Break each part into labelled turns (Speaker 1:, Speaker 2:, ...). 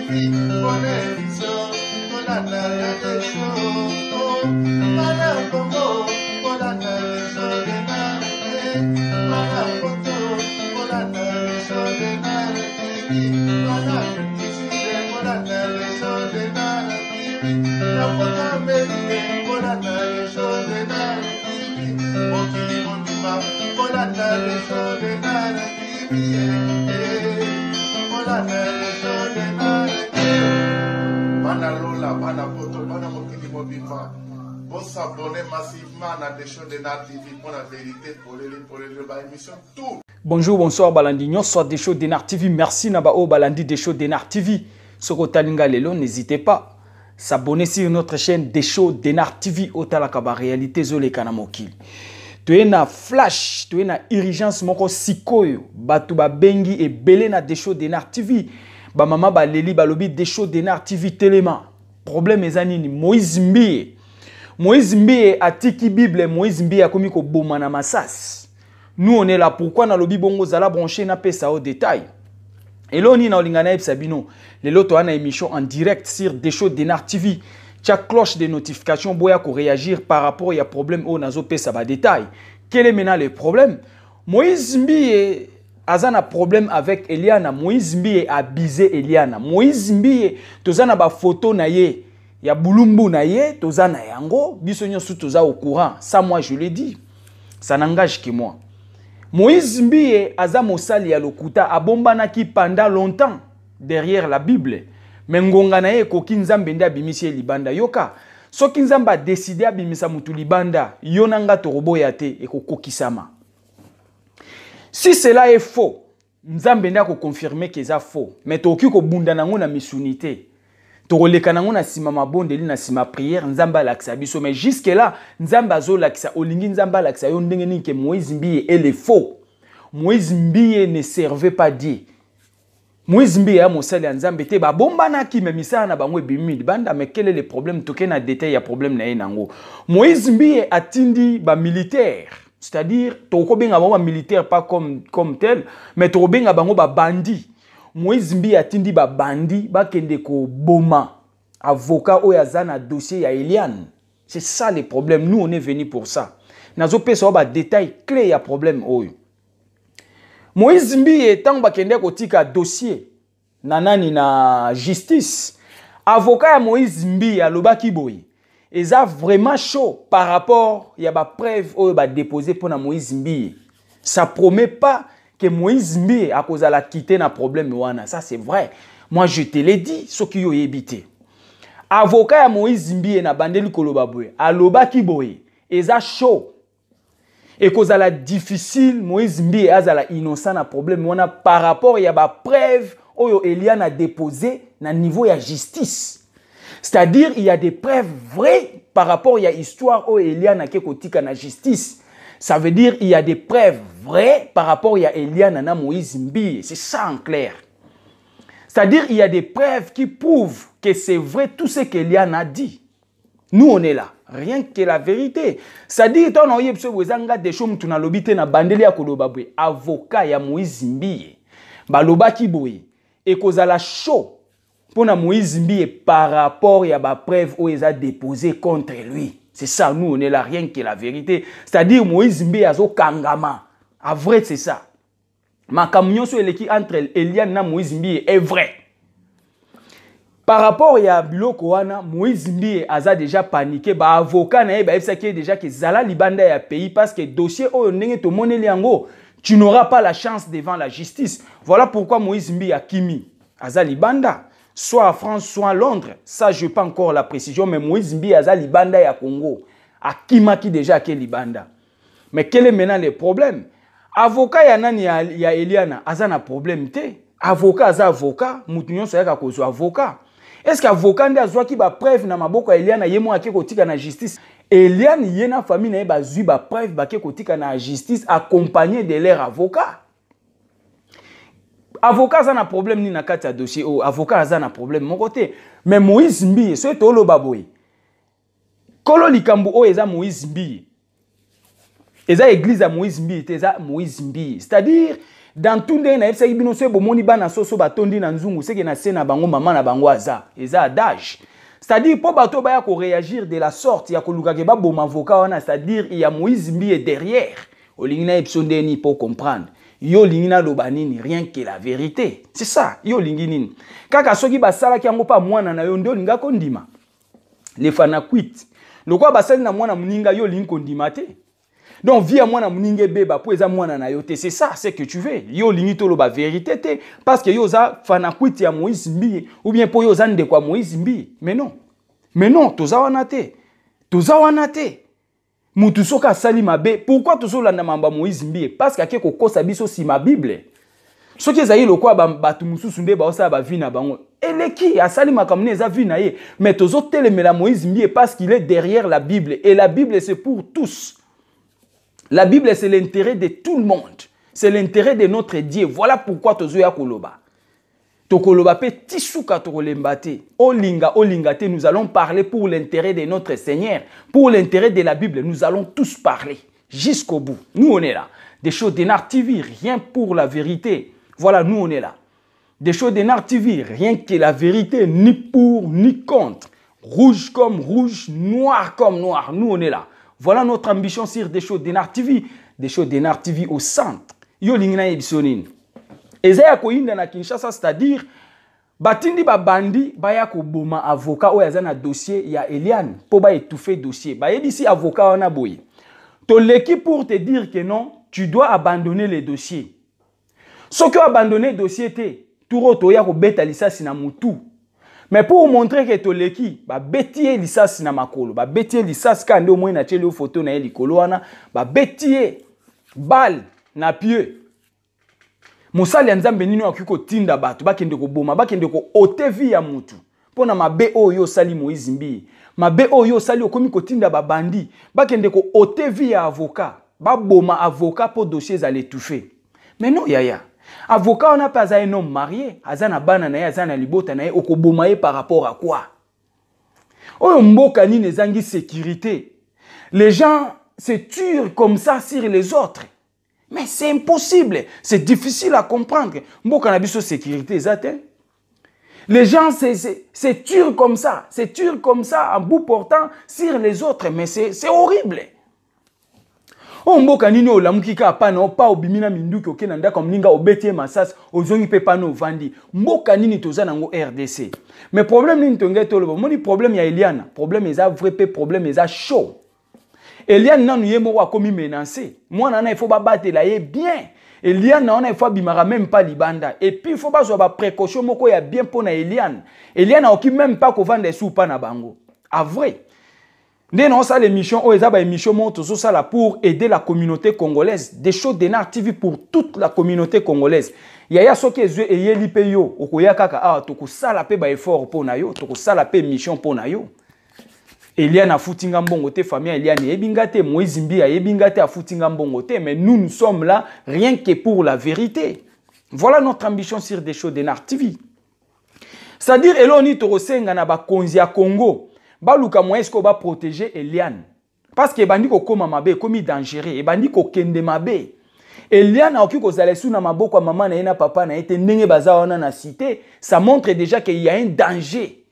Speaker 1: TV, bonne Polana des choses, Mana Congo, Polana des choses de Nare, Mana Congo, Polana des choses de Nare TV, Mana Kiside, Polana des choses de Nare TV, La Pota Amérique, Polana des choses de Nare TV, Mokili Mondima, Polana des choses de Nare TV, Polana des choses de Nare TV. Lola, Bana Poto, Bana Mokili Mobima. Bon s'abonner massivement à des choses de NAR TV pour la vérité, pour les émissions, tout.
Speaker 2: Bonjour, bonsoir Balandignon, soit des shows de NAR TV. Merci Nabao Balandi des shows de NAR TV. Sorotalinga Lelo, n'hésitez pas. S'abonner sur notre chaîne des shows de NAR TV. Otalakaba réalité Zole Kanamokili. Tu es na flash, tu es na urgence moko sikoyo. Batuba bengi et belé na des shows de NAR TV. Ba mama ba leli ba lobi des shows de NAR TV téléma. Problème ezanini Moïse Mbie. Moïse Mbie atiki Bible, Moïse Mbie a komi ko boma na masas. Nous on est là pourquoi na lobi bongo zala branché na pesa au détail. Et là on est na olingana ebsabino. Le loto ana émission en direct sur des shows de NAR TV. Chaque cloche de notification boya ko réagir par rapport à problème au nazo pesa ba détail. Quel est maintenant le problème? Moïse Mbie azana problème avec Eliana. Moïse Mbie a abusé Eliana. Moïse Mbie tozana ba photo na ye ya bulumbu na ye tozana yango biso nyonso toza au courant. Ça moi je le dis. Ça n'engage que moi. Moïse Mbie aza mosali ya lokuta abombanaki pendant longtemps derrière la Bible. Mais ngonga na ye koki nzambe nde abimisi libanda yoka. Soki nzambe a décidé abimisa mutu libanda yonanga toroboya te ekokokisama. Si cela est faux, Nzambe nda ko confirmer que c'est faux. Mais toki ko bunda nango na misunité. Toroleka nango na sima mabondeli na sima prière Nzamba lakisa biso. Mais jusque là, Nzamba azo lakisa olingi Nzamba lakisa yo ndenge nini ke Moïse Mbie est le faux. Moïse Mbie ne servait pas Dieu. Moïse Mbie a mosali ya Nzambe te ba bombana ki memisa na bango ebimi banda. Mais quel est le problème? Toke na détail ya problème na ye nango. Moïse Mbie atindi ba militaire. C'est-à-dire, toko benga bango militaire pas comme tel, mais toko benga bango ba bandi. Moïse Mbie atindi ba bandi, ba kende ko boma. Avocat oya zana dossier ya Eliane. C'est ça le problème. Nous on est venu pour ça. Nazo pesa ba détail clé ya problème oyo. Moïse Mbie tango ba kende ko tika dossier nanani na justice. Avocat ya Moïse Mbie alobaki boyi. Et ça vraiment chaud par rapport à la preuve ou ba déposé pour Moïse Mbie. Ça promet pas que Moïse Mbie a cause la quitter na problème wana. Ça c'est vrai. Moi je te l'ai dit ce qui yo évité. Avocat ya Moïse Mbie na bandeli koloba boye. Aloba ki boye. Et ça chaud. Et cause la difficile Moïse Mbie azala innocent na problème wana par rapport à la preuve ou Eliane a déposé na niveau ya justice. C'est-à-dire, il y a des preuves vraies par rapport à l'histoire où Eliane a kotika na justice. Ça veut dire il y a des preuves vraies par rapport à Eliane na Moïse Mbie. C'est ça en clair. C'est-à-dire il y a des preuves qui prouvent que c'est vrai tout ce qu'Eliane a dit. Nous on est là. Rien que la vérité. C'est-à-dire, ton oye pso wezanga de choses tuna lobite na bandeli ya koloba boye. Avocat ya Moïse Mbie. Baloba ki boye. Et cause la chaud. Pour Moïse Mbie par rapport à la preuve où ils ont déposé contre lui. C'est ça, nous on est là, rien que la vérité. C'est-à-dire Moïse Mbie a zo kangama. En vrai, c'est ça. Ma camion sur entre Eliane et Moïse Mbie est vrai. Par rapport à Biloko wana, Moïse Mbie a déjà paniqué. Ba avocat na ba efsaki déjà que zala libanda ya pays parce que dossier o ndenge to moneli yango, tu n'auras pas la chance devant la justice. Voilà pourquoi Moïse Mbie a kimi aza libanda. Soit à France, soit à Londres. Ça, je n'ai pas encore la précision. Mais Moïse Mbie a libanda ya Congo. A Kimaki déjà à libanda. Mais quel est maintenant le problème? Avocat ya nani ya Eliana aza na problème te. Avocat aza avocat. Moutinyon soya kozo avocat. Est-ce qu'avocat nde azwa ki ba preuve na maboko ya Eliana yemo ake kotika na justice? Eliane yena famille na ye bazui ba preuve ba ke kotika na justice accompagné de leur avocat. Avocat a un problème ni na kati ya dossier o avocat a un problème mon côté mais Moïse Mbie so to lo baboy kolo likambu o eza Moïse Mbie eza église à Moïse Mbie eza Moïse Mbie c'est-à-dire dans tout ndenge na ebisa bino so bomoni bana soso batondi na nzungu c'est que na sena bango maman na bango aza eza adage. C'est-à-dire pour bato baya ko réagir de la sorte ya ko luka ke ba boma avocat wana, c'est-à-dire il y a Moïse Mbi derrière. Olingina epsondeni pour comprendre. Yo lingina lobanini rien que la vérité. C'est ça, yo linginini. Kaka soki basala ki yango pa mwana na yo ndo linga kondima. Les fana quit. Lokwa basali na mwana muninga yo ling kondima te. Donc via mwana muninge beba po eza mwana na yo te. C'est ça, c'est que tu veux. Yo lingi to loba vérité te parce que yo za fana quit ya Moïse Mbi ou bien po yo za nde kwa Moïse Mbi. Mais non. Mais non, toza wana te. Toza wana te. Mutu soka sali mabe. Pourquoi tozo landa mamba Moïse Mbi? Parce que akeko kosa biso si ma Bible. Soki ezali lokwa batu mususu nde ba osala ba vie na bango. Eleki asali makamune eza vie na ye. Mais tozo telemela Moïse Mbi parce qu'il est derrière la Bible et la Bible c'est pour tous. La Bible c'est l'intérêt de tout le monde. C'est l'intérêt de notre Dieu. Voilà pourquoi tozo ya koloba. Tokoloba pe tisuka tokolembate. Olingate, nous allons parler pour l'intérêt de notre Seigneur, pour l'intérêt de la Bible. Nous allons tous parler jusqu'au bout. Nous on est là. Des choses d'Enar TV, rien pour la vérité. Voilà, nous on est là. Des choses d'Enar TV, rien que la vérité, ni pour ni contre. Rouge comme rouge, noir comme noir. Nous on est là. Voilà notre ambition sur des choses d'Enar TV. Des choses d'Enar TV au centre. Yo lingina ebisonine. Ezaya koinda na Kinshasa, c'est-à-dire batindi ba bandi baya ko boma avocat o yazana dossier ya Eliane pour ba étouffer dossier. Ba yebisi avocat wana boye. To l'équipe pour te dire que non, tu dois abandonner les dossiers. Ce que abandonner dossier te, tout to ya ko beta lisasi na mutu. Mais pour montrer que to l'équipe ba betie lisasi na makolo, ba betie lisasi ka ndo mo na tshele photo na likolo wana, ba betie balle na pied. Mosali nzambe nini akiko tinda bato bakende ko boma bakende ko otevi ya mutu pona mabe oyo sali Moïse Mbi mabe oyo sali okomi ko tinda babandi bakende ko otevi ya avocat ba boma avocat pour dossier za l'étouffer. Mais non yaya avocat on a pas un homme marié azana bana na ye azana libota na ye okoboma ye par rapport à quoi? Oyo mboka nini ezangi sécurité. Les gens se tuent comme ça sur les autres. Mais c'est impossible, c'est difficile à comprendre. Mboka na biso sécurité ezate. Les gens se tuent comme ça, en bout portant sur les autres, mais c'est horrible. O mboka nini olamuki ka pana opa obimina minduki okena ndaka mninga obetie masas ozongi pe pana ovandi. Mboka nini toza nango RDC. Mais problème nini tongeto lobo, moni problème ya Eliana, problème eza vrai pe problème eza chaud. Eliane nanu yemo wa komi menacé. Moi nana il faut battre la ye bien. Eliane nana il faut bimara même pas libanda. Et puis il faut pas avoir précaution moko ya bien pour na Eliane. Eliane a oki même pas ko vendre sous pa na bango. À vrai. Ndé non ça l'émission o eza ba émission monte so ça là pour aider la communauté congolaise. Des choses d'Enar TV pour toute la communauté congolaise. Yaya soki ezwe eyeli pe yo okoya kaka ah toko sala pe ba effort pour na yo, toko sala pe mission pour na yo. Eliane a foutinga mbongo te, famille Eliane ebingate, Moïse Mbi a ebingate a foutinga mbongo te, mais nous sommes là rien que pour la vérité. Voilà notre ambition sur des choses d'Enar TV. C'est-à-dire, eloni torosenga na ba konzi ya Congo, ba luka moyesko ba protéger Eliane. Parce que bandi ko koma mabe, komi dangereux, et bandi ko kende mabe. Eliane a oki ko zalesu na maboko maman na ena papa na ete ndenge baza wana na cité, ça montre déjà qu'il y a un danger.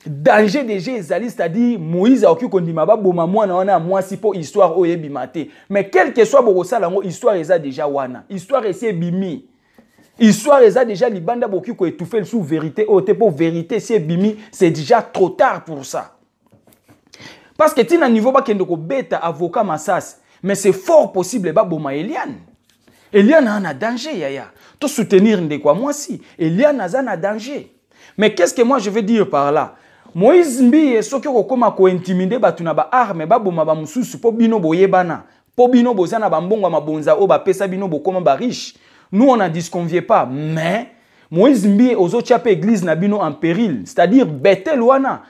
Speaker 2: Danger déjà ezali, c'est-à-dire Moïse a oki kondima ba boma mwana wana mwasi po histoire oyebi mate. Mais quel que soit boko sala ngo histoire eza déjà wana. Histoire esi bimi. Histoire eza déjà libanda boki ko étouffer sous vérité o te po vérité si bimi, c'est déjà trop tard pour ça. Parce que tina niveau ba kende ko beta avocat Massas, mais c'est fort possible ba boma Eliane. Eliane a un danger yaya. To soutenir ndekwa mwasi, Eliane a un danger. Mais qu'est-ce que moi je veux dire par là? Moïse Mbi soki okoma ko intimider batu na ba arme ba boma ba mususu po bino boyebana, po bino bozana ba mbongo mabonza o ba pesa bino bokoma ba riche. Nous on n'en disconvient pas, mais Moïse Mbi ozotia pe église na bino en péril, c'est-à-dire betel wana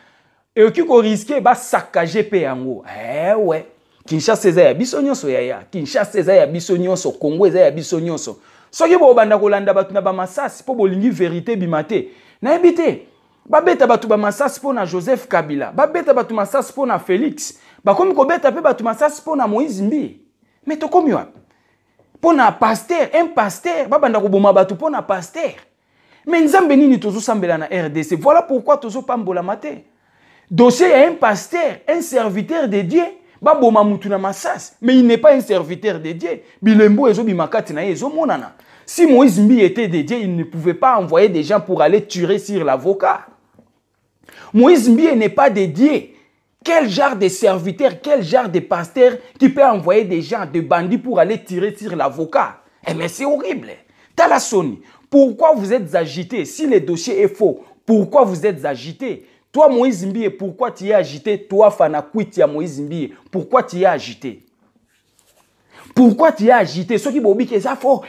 Speaker 2: et qui ko risquer ba saccager pe yango. Eh ouais. Kinshasa eza ya biso nyonso yaya, Kinshasa eza ya biso nyonso, Congo eza ya biso nyonso. Soki bo banda kolanda batu na ba Masasi po bolingi vérité bimate. Na ebite babeta batu ba Masasi po na Joseph Kabila, babeta batu Masasi po na Félix, bakomi ko beta pe batu Masasi po na Moïse Mbi. Mais to komi wapi? Pour un pasteur, babanda ko boma batu pour un pasteur. Mais nzambe nini tozo sambela na RDC. Voilà pourquoi tozo pambola maté. Dossier y a un pasteur, un serviteur de Dieu, baboma mutu na masas, mais il n'est pas un serviteur de Dieu. Bilembo ezo bimakati na ezo monana. Si Moïse Mbi était de Dieu, il ne pouvait pas envoyer des gens pour aller tirer sur l'avocat. Moïse Mbi n'est pas de Dieu. Quel genre de serviteur, quel genre de pasteur qui peut envoyer des gens, des bandits pour aller tirer sur l'avocat? Eh mais c'est horrible. Talasoni, pourquoi vous êtes agité? Si le dossier est faux, pourquoi vous êtes agité? Toi Moïse Mbi, pourquoi tu es agité? Toi Fanakwiti à Moïse Mbi, pourquoi tu es agité? Pourquoi tu es agité? Ceux qui m'ont dit que c'est faux,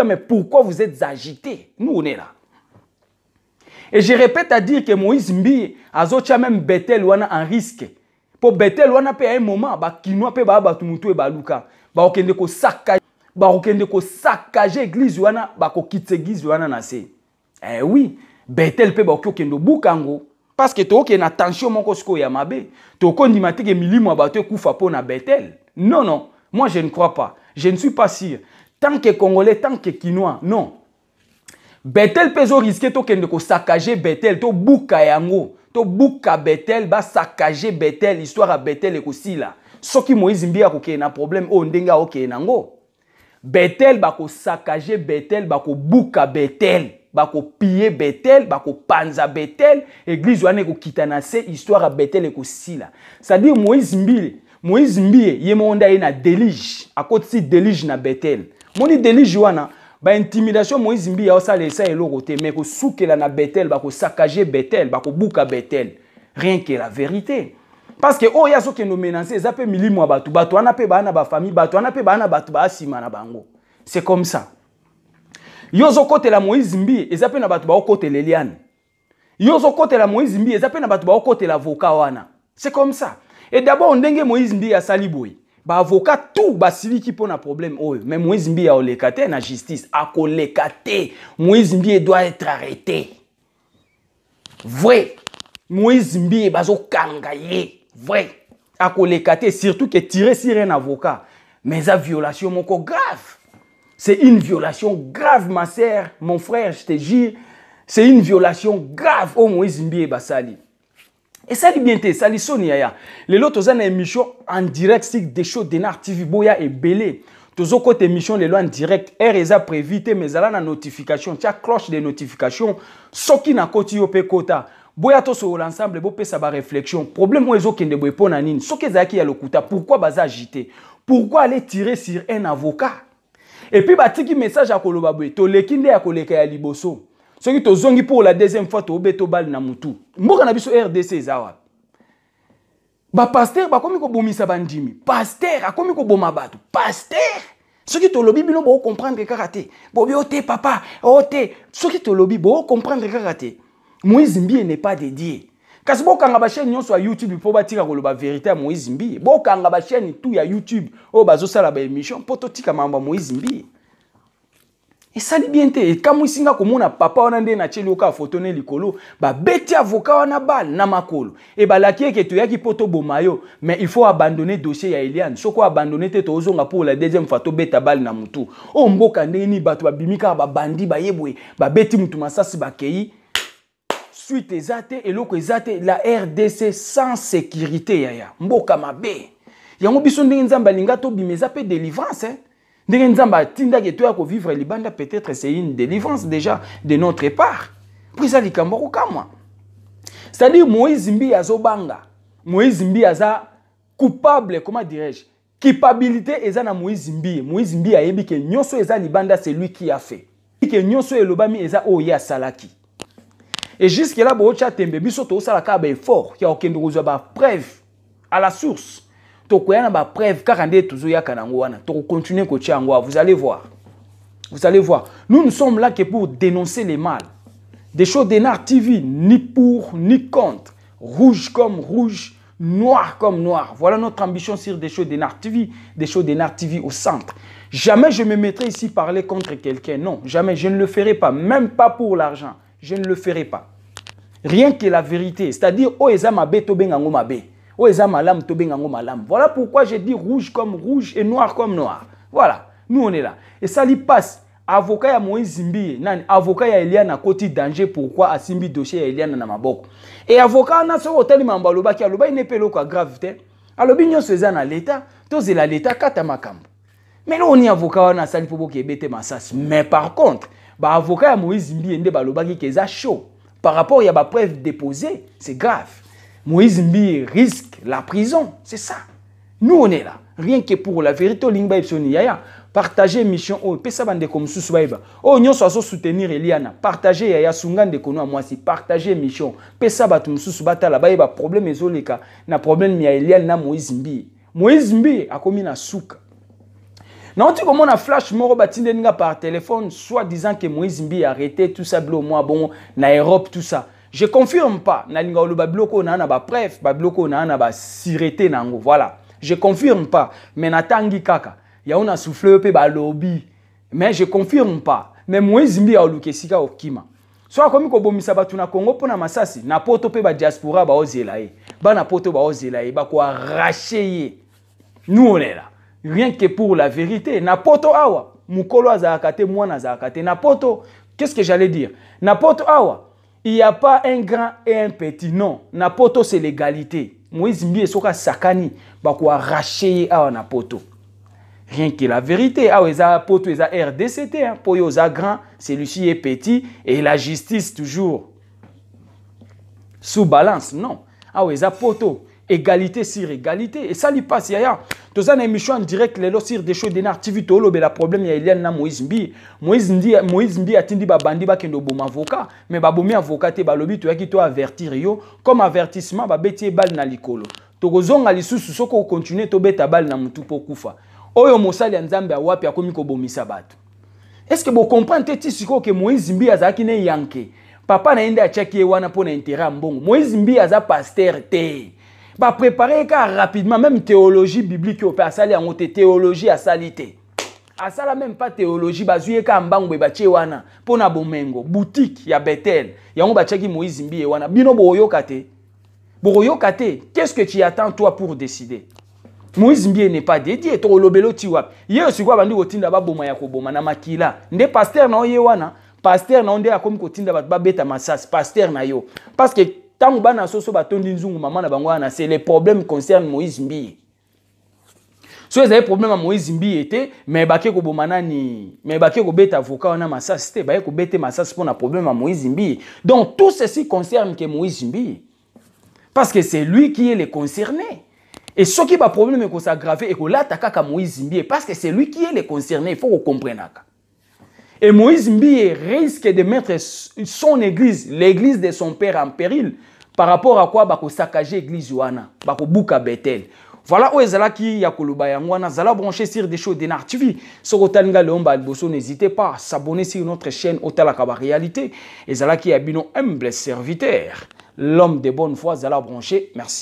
Speaker 2: mais pourquoi vous êtes agité? Nous on est là. Et je répète à dire que Moïse Mbi a même Bethel wana en risque. Pour Bethel wana pe à un moment ba kinwa pe ba batumutu e baluka. Ba okende ko saccager église wana ba ko quitte église wana na se. Eh oui, Bethel pe ba okende bukango parce que to ke na tension moko siko ya mabe. To ko ndimati ke milimo ba to kufa po na Bethel. Non non, moi je ne crois pas. Je ne suis pas sûr. Tant que Congolais, tant que Kinois, non. Bethel peso risqué to kende ko saccager Bethel to buka yango to buka Bethel ba saccager Bethel histoire à Bethel ekosi la soki Moïse Mbi akoke na problème o ndenga oke nango Bethel ba ko saccager Bethel ba ko buka Bethel ba ko piller Bethel ba ko panza Bethel église wana ko kitana se histoire à Bethel ekosi la ça dit Moïse Mbi yemonda ina délige à côté délige na Bethel moni délige wana ba intimidation Moïse Mbi ya osala esa eloko te mais ko soukela na Bethel ba ko saccager Bethel ba ko buka Bethel rien que la vérité parce que oh ya so ke no menacer za pe milimo batu wana pe bana ba famille batu wana pe bana batu ba asima na bango c'est comme ça yozo kote la Moïse Mbi eza pe na batu ba kote Leliane yozo kote la Moïse Mbi eza pe na batu ba kote la avocat wana c'est comme ça et d'abord ndenge Moïse Mbi ya saliboy ba avocat tout ba siliki pour un problème oh mais Moïse Mbi a olekate na justice a kolekate Moïse Mbi doit être arrêté vrai Moïse Mbi bazo kangaye vrai a kolekate surtout que tirer sur un avocat mais ça violation moko grave c'est une violation grave ma sœur mon frère je te jure c'est une violation grave oh Moïse Mbi basali. Et ça dit bien, ça dit Sonia. Les autres ont une émission en direct sur des shows de Nar TV Boya et Belé. Tous autres émissions les lois en direct. RSA prévité mais là la notification, tu as cloche de notification. Ce qui n'a côté au kota. Boya to sur l'ensemble bo pe ça ba réflexion. Problème moi ezo kende boy pona nini. Ce qui zaki ya lokuta. Pourquoi baza agiter? Pourquoi aller tirer sur un avocat? Et puis ba tiki message à koloba boy. To lekinde ya koleka ya liboso. Ce qui te zongi pour la deuxième fois, tu as bal na mutu. Mboka na biso RDC zawa. Ba pasteur ba komi ko bomisa bandimi. Pasteur a komi ko boma batu. Pasteur. Ce qui te lobi bino bo comprendre karaté. Bo bi ote papa, ote. Ce qui te lobi bo comprendre karaté. Moïse Mbi n'est pas dédié. Kasi bo kanga ba chaîne nyonso ya YouTube po batika ko loba vérité à Moïse Mbi. Bo kanga ba chaîne tout ya YouTube. O bazo sala ba émission poto tika mamba Moïse Mbi. Et ça dit bien te et comme isinga komona papa wana nde na cheli oka photo ne likolo ba beti avocat wana bal na makolo et ba lakie ke to yaki poto bomayo mais il faut abandonner dossier ya Eliane soko abandonner te to ozonga pour la deuxième fois to beta bal na mutu o mboka ndeni bato ba bimika ba bandi ba yebwe ba beti mutu masasi ba kei suite ezate eloko ezate la RDC sans sécurité yaya mboka mabe yango biso ndenge nzamba linga to bimeza pe délivrance hein. Peut-être c'est une délivrance déjà de notre part. C'est-à-dire Moïse Mbi azobanga. Moïse Mbi aza coupable, comment dirais-je? Culpabilité eza na Moïse Mbi. Moïse Mbi a yebi que nyonso eza libanda c'est lui qui a fait. Que nyonso elobami eza oya salaki. Et jusque là bo cha tembe biso to sala ka ba effort ki okende kozwa ba preuve à la source. Tokoyana ba preuve karande tuzo ya kanango wana to continuer ko tiango vous allez voir. Vous allez voir. Nous ne sommes là que pour dénoncer les mal. Des shows de Nar TV ni pour ni contre. Rouge comme rouge, noir comme noir. Voilà notre ambition sur des shows de Nar TV, des shows de Nar TV au centre. Jamais je me mettrai ici parler contre quelqu'un. Non, jamais je ne le ferai pas, même pas pour l'argent. Je ne le ferai pas. Rien que la vérité, c'est-à-dire oh ezama be to bengango mabe. Voilà pourquoi je dis rouge comme rouge et noir comme noir. Voilà. Nous on est là. Et ça lui passe. Avocat ya Moïse Mbiye, avocat ya Eliane à côté danger pourquoi asimbi dossier ya Eliane na maboko. Et avocat na so hôtel mambaloba ki aloba il n'est pas loka gravité. Alobi nyo seza na l'état, tozela l'état kata makambo. Mais là on y avocat wana sali pobo ki ebete masasi. Mais par contre, ba avocat ya Moïse Mbiye nde baloba ki keza chaud. Par rapport ya ba preuve déposée, c'est grave. Moïse Mbiye risque la prison, c'est ça. Nous on est là, rien que pour la vérité lingba ipsoni yaya. Partager mission oh pesa bande comme sous baiba oh nyo so soutenir Eliana partager ya sungande kono moi si partager mission pesa batu mususu batala baiba problème ezoleka na problème ya Eliana na Moïse Mbiye akomi na suka na on comment na flash moro batinde ninga par téléphone soit disant que Moïse Mbiye arrêté tout ça blo moi bon na Europe tout ça je confirme pas na linga oloba bloko na ba bref ba bloko na ba sireté nango voilà je confirme pas mais na tangi kaka il y a un souffleur pe ba lobby mais je confirme pas mais Moïse Mbiye a lukesika okima soit comme ko bomisa batu na Congo pona masasi na poto pe ba diaspora ba ozela e ba na poto ba ozela e ba ko arracher nous on est là rien que pour la vérité na poto awa mukolo azakate mwana azakate na poto qu'est-ce que j'allais dire na poto awa il y a pas un grand et un petit non na poto c'est l'égalité Moïse Mbiye soka sakani ba ko arracher awa na poto. Rien que la vérité. Ah, eza poto eza RDCT, hein. Pour yoza grand, celui-ci est petit et la justice toujours sous balance. Non. Ah, eza poto. Égalité sur égalité. Et ça lui passe. Yaya. Tous une émission en direct, les sur des shows d'énar TV, tolo, mais la problème, il y a Eliane na Moïse Mbiye. Moïse Mbiye a tindi ba bandi ba kendo bom avocat. Mais ba bomi avocat te ba lobi, tu as qui toi avertir yo. Comme avertissement, ba beti bal na likolo. Togozonga lisusu soko continuer to beta bal na mutu po kufa. Oyo mosali ya Nzambe awapi akomi ko bomisa bato. Est-ce que vous comprenez que Moïse Mbiye azaki ne yanke? Papa na ende achaki wana pona intérêt mbongo. Moïse Mbiye aza pasteur te. Ba préparer ka rapidement même théologie biblique au asali en théologie asalite. Asala même pas théologie bazuye ka mbango be bache wana pona bomengo boutique ya Bethel. Yango bachaki Moïse Mbiye wana bino boyoka te. Boyoka te. Qu'est-ce que tu attends toi pour décider? Moïse Mbiye n'est pas dédié to lobelo tiwa. Ye osikwa bandi kotinda ba boma ya koboma na makila. Nde pasteur na oye wana, pasteur na onde akomi kotinda ba beta masas, pasteur na yo. Parce que tant bana soso batondi nzungu mama na bango wana, c'est les problèmes concernent Moïse Mbiye. So les problèmes à Moïse Mbiye était mais baké koboma nani, mais baké ko beta avocat wana masas te, ba ko beta masas pour na problème à Moïse Mbiye. Donc tout ceci concerne que Moïse Mbiye. Parce que c'est lui qui est le concerné. Et ce qui va problème est qu'on s'aggrave et qu'on l'attaque à Moïse Mbiye parce que c'est lui qui est le concerné, il faut qu'on comprenne. Et Moïse Mbiye risque de mettre son église, l'église de son père en péril par rapport à quoi bako saccager l'église Yohana, bako bouka Bethel. Voilà où ezalaki ya koloba yango wana zala branché sur des shows d'énar TV. Soko talinga leomba alboso n'hésitez pas à s'abonner sur notre chaîne Otalaka ba réalité. Ezalaki ya bino humble serviteur, l'homme de bonne foi zala branché. Merci.